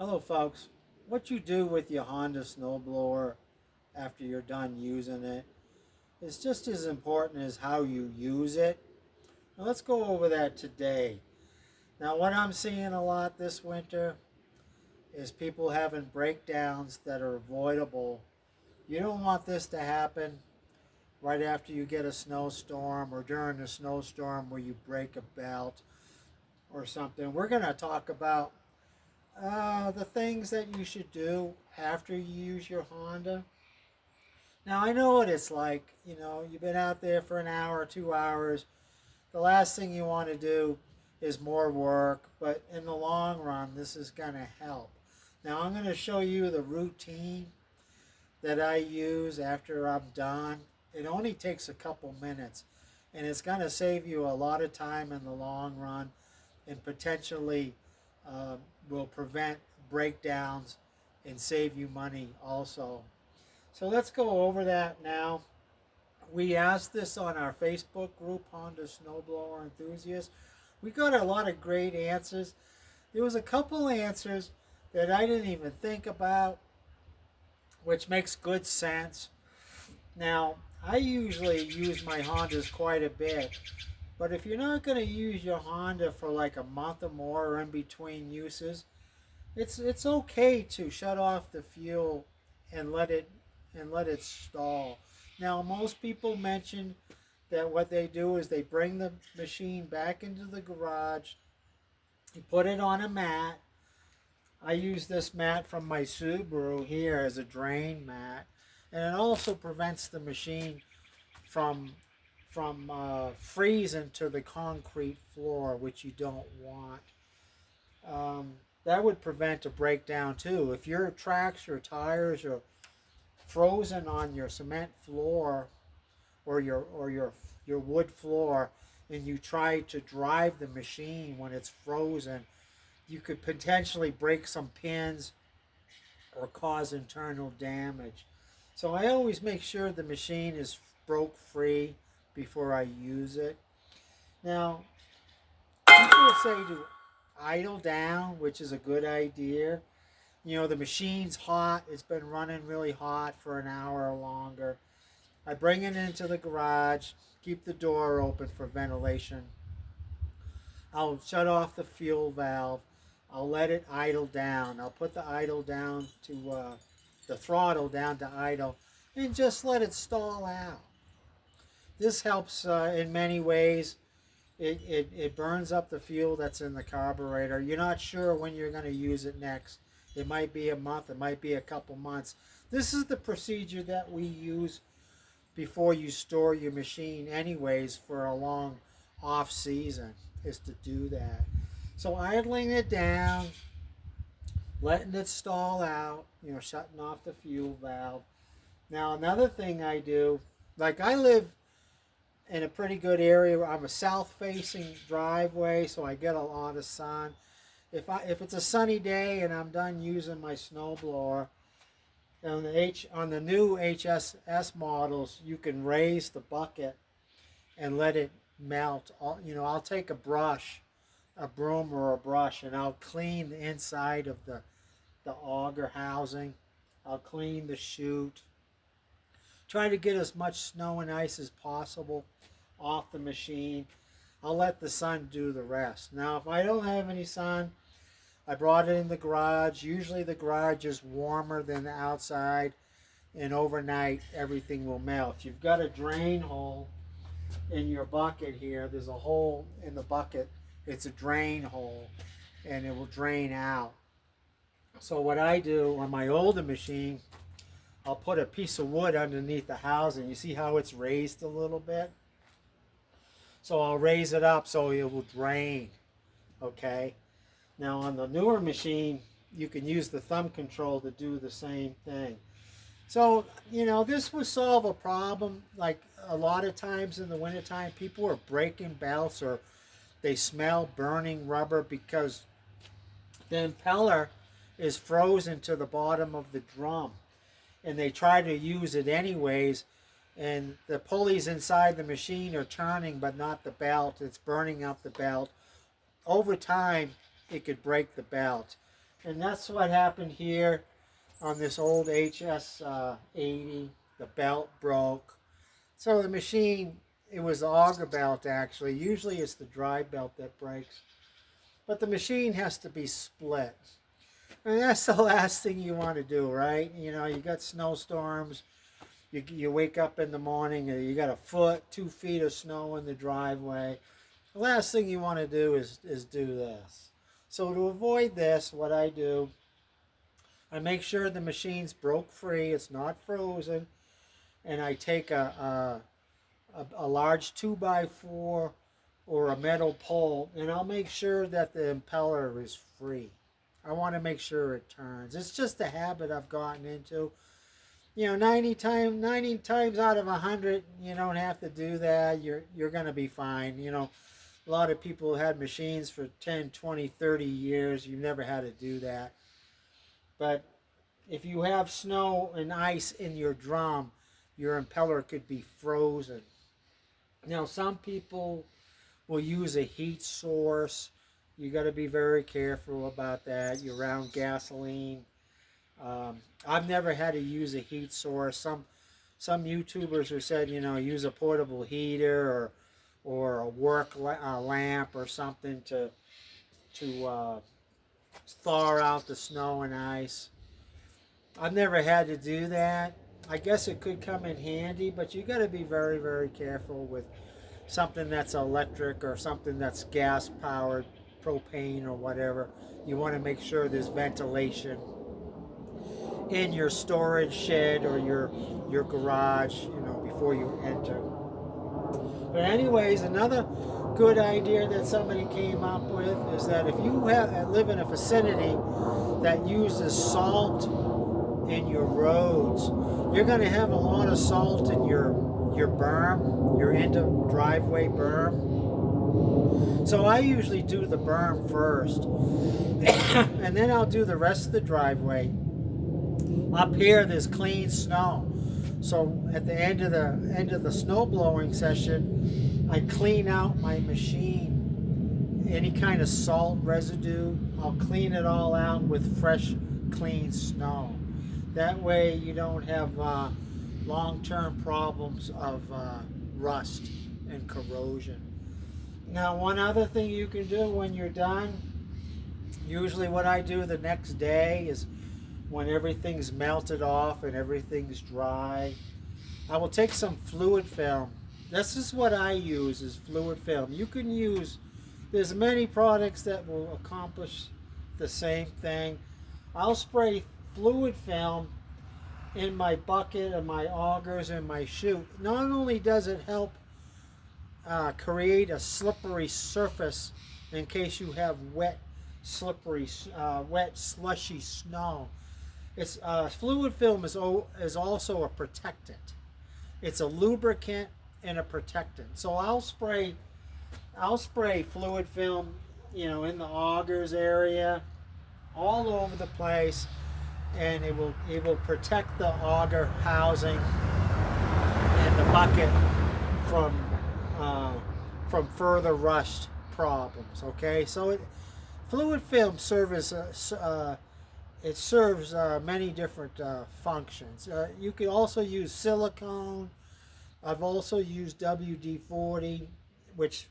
Hello folks, what you do with your Honda snowblower after you're done using it is just as important as how you use it. Now let's go over that today. Now what I'm seeing a lot this winter is people having breakdowns that are avoidable. You don't want this to happen right after you get a snowstorm or during a snowstorm where you break a belt or something. We're going to talk about the things that you should do after you use your Honda. Now, I know what it's like. You've been out there for an hour, 2 hours. The last thing you want to do is more work, but in the long run, this is going to help. Now, I'm going to show you the routine that I use after I'm done. It only takes a couple minutes, and it's going to save you a lot of time in the long run and potentially uh, will prevent breakdowns and save you money also. So let's go over that now. We asked this on our Facebook group, Honda Snowblower Enthusiasts. We got a lot of great answers. There was a couple answers that I didn't even think about, which makes good sense. Now, I usually use my Hondas quite a bit, but if you're not going to use your Honda for like a month or more or in between uses, it's okay to shut off the fuel and let it stall. Now, most people mention that what they do is they bring the machine back into the garage, you put it on a mat. I use this mat from my Subaru here as a drain mat, and it also prevents the machine from freezing to the concrete floor, which you don't want. That would prevent a breakdown too. If your tracks or tires are frozen on your cement floor or your wood floor, and you try to drive the machine when it's frozen, you could potentially break some pins or cause internal damage. So I always make sure the machine is broke free before I use it. Now, people say to idle down, which is a good idea. The machine's hot. It's been running really hot for an hour or longer. I bring it into the garage, keep the door open for ventilation. I'll shut off the fuel valve. I'll let it idle down. I'll put the idle down to the throttle down to idle and just let it stall out. This helps in many ways. It burns up the fuel that's in the carburetor. You're not sure when you're going to use it next. It might be a month. It might be a couple months. This is the procedure that we use before you store your machine anyways for a long off season, is to do that. So idling it down, letting it stall out, shutting off the fuel valve. Now another thing I do, like I live in a pretty good area. I'm a south-facing driveway, so I get a lot of sun. If it's a sunny day and I'm done using my snowblower, on the new HSS models, you can raise the bucket and let it melt. I'll take a brush, a broom or a brush, and I'll clean the inside of the auger housing. I'll clean the chute. Try to get as much snow and ice as possible off the machine. I'll let the sun do the rest. Now, if I don't have any sun, I brought it in the garage. Usually the garage is warmer than the outside, and overnight everything will melt. You've got a drain hole in your bucket here. There's a hole in the bucket. It's a drain hole, and it will drain out. So what I do on my older machine, I'll put a piece of wood underneath the housing. You see how it's raised a little bit? So I'll raise it up so it will drain, okay? Now on the newer machine, you can use the thumb control to do the same thing. So, this will solve a problem. Like a lot of times in the wintertime, people are breaking belts or they smell burning rubber because the impeller is frozen to the bottom of the drum. And they try to use it anyways, and the pulleys inside the machine are turning but not the belt. It's burning up the belt. Over time, it could break the belt. And that's what happened here on this old HS 80. The belt broke. So the machine, it was the auger belt actually. Usually it's the dry belt that breaks. But the machine has to be split. And that's the last thing you want to do, right? You know, you got snowstorms. You wake up in the morning and you got a foot, 2 feet of snow in the driveway. The last thing you want to do is do this. So to avoid this, what I do, I make sure the machine's broke free, it's not frozen, and I take a large 2x4 or a metal pole, and I'll make sure that the impeller is free. I want to make sure it turns. It's just a habit I've gotten into. You know, 90 times out of 100, you don't have to do that. You're going to be fine. You know, a lot of people had machines for 10, 20, 30 years. You've never had to do that. But if you have snow and ice in your drum, your impeller could be frozen. Now, some people will use a heat source. You got to be very careful about that. You're around gasoline. I've never had to use a heat source. Some YouTubers have said, you know, use a portable heater or a work lamp or something to thaw out the snow and ice. I've never had to do that. I guess it could come in handy, but you got to be very, very careful with something that's electric or something that's gas powered, propane or whatever. You want to make sure there's ventilation in your storage shed or your garage, you know, before you enter. But anyways, another good idea that somebody came up with is that if you live in a vicinity that uses salt in your roads, you're going to have a lot of salt in your berm, your end of driveway berm. So I usually do the berm first, and then I'll do the rest of the driveway. Up here, there's clean snow. So at the end of the snow blowing session, I clean out my machine. Any kind of salt residue, I'll clean it all out with fresh, clean snow. That way you don't have long-term problems of rust and corrosion. Now, one other thing you can do when you're done, usually what I do the next day is when everything's melted off and everything's dry, I will take some fluid film. This is what I use, is fluid film. You can use, there's many products that will accomplish the same thing. I'll spray fluid film in my bucket and my augers and my chute. Not only does it help create a slippery surface in case you have wet, slippery, wet, slushy snow. It's fluid film is also a protectant. It's a lubricant and a protectant. So I'll spray fluid film, you know, in the augers area, all over the place, and it will protect the auger housing and the bucket from further rust problems. Okay, so fluid film serves many different functions. You can also use silicone. I've also used WD-40, which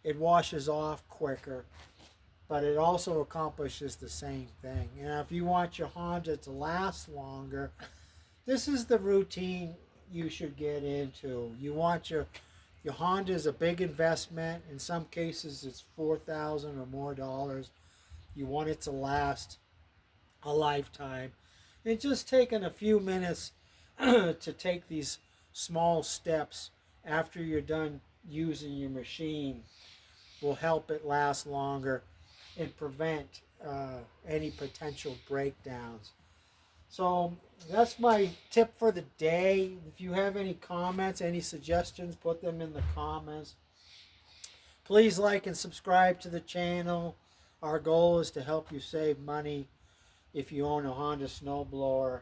it washes off quicker, but it also accomplishes the same thing. And if you want your Honda to last longer, this is the routine you should get into. You want your Honda is a big investment. In some cases, it's $4,000 or more dollars. You want it to last a lifetime. And just taking a few minutes to take these small steps after you're done using your machine will help it last longer and prevent any potential breakdowns. So that's my tip for the day. If you have any comments, any suggestions, put them in the comments. Please like and subscribe to the channel. Our goal is to help you save money if you own a Honda snowblower.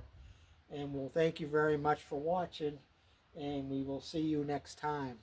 And we'll thank you very much for watching, and we will see you next time.